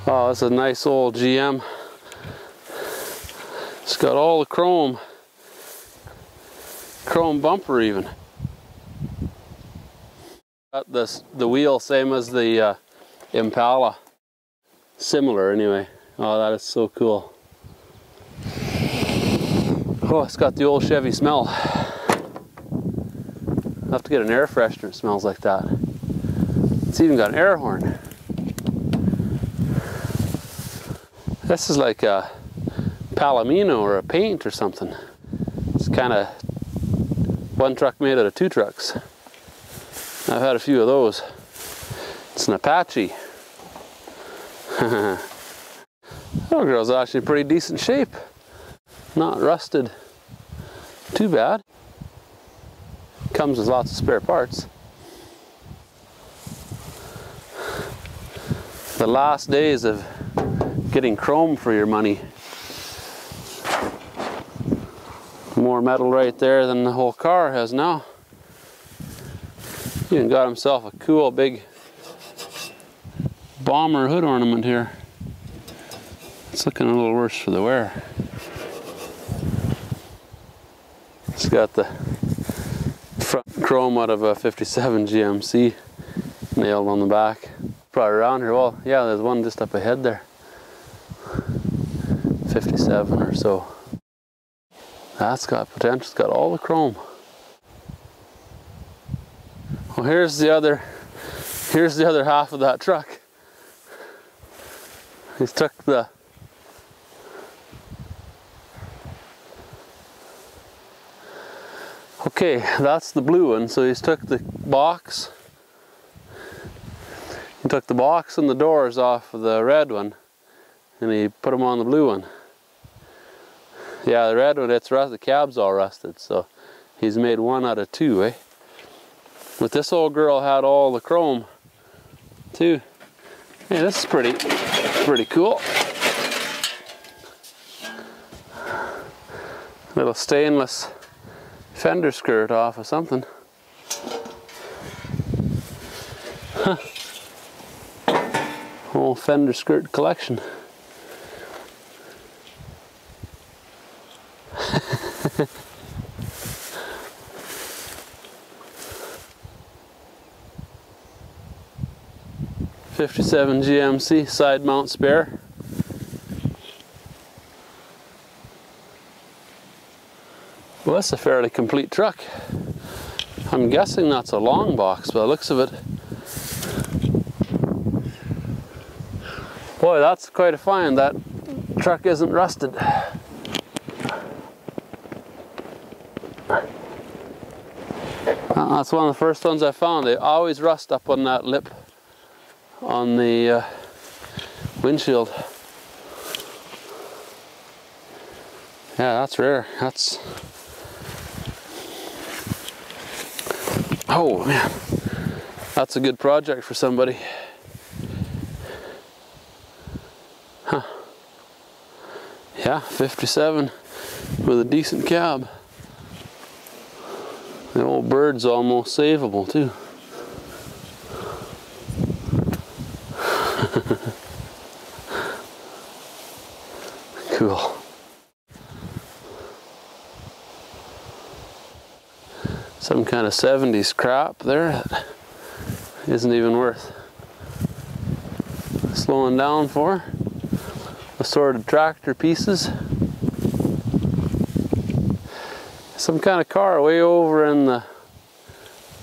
Oh, that's a nice old GM. It's got all the chrome bumper even. Got the wheel same as the Impala. Similar anyway. Oh, that is so cool. Oh, it's got the old Chevy smell. I'll have to get an air freshener. It smells like that. It's even got an air horn. This is like a Palomino or a paint or something. It's kind of one truck made out of two trucks. I've had a few of those. It's an Apache. Oh, girl's actually in pretty decent shape. Not rusted too bad. Comes with lots of spare parts. The last days of getting chrome for your money. More metal right there than the whole car has now. He even got himself a cool big bomber hood ornament here. It's looking a little worse for the wear. It's got the front chrome out of a 57 GMC nailed on the back. Probably around here. Well, yeah, there's one just up ahead there. 57 or so. That's got potential. It's got all the chrome. Well, here's the other half of that truck. He's took the okay, that's the blue one. So he's took the box. He took the box and the doors off of the red one, and he put them on the blue one. Yeah, the red one, it's rusted. The cab's all rusted, so he's made one out of two, eh? But this old girl had all the chrome too. Yeah, this is pretty cool. Little stainless fender skirt off of something. Huh. Whole fender skirt collection. '57 GMC side mount spare. Well, that's a fairly complete truck. I'm guessing that's a long box by the looks of it. Boy, that's quite a find. That truck isn't rusted. That's one of the first ones I found. They always rust up on that lip on the windshield. Yeah, that's rare. That's... oh man, that's a good project for somebody. Huh. Yeah, 57 with a decent cab. The old bird's almost savable too. Cool. Some kind of 70s crap there that isn't even worth slowing down for. Assorted tractor pieces. Some kind of car way over in the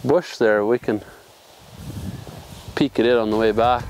bush there. We can peek at it on the way back.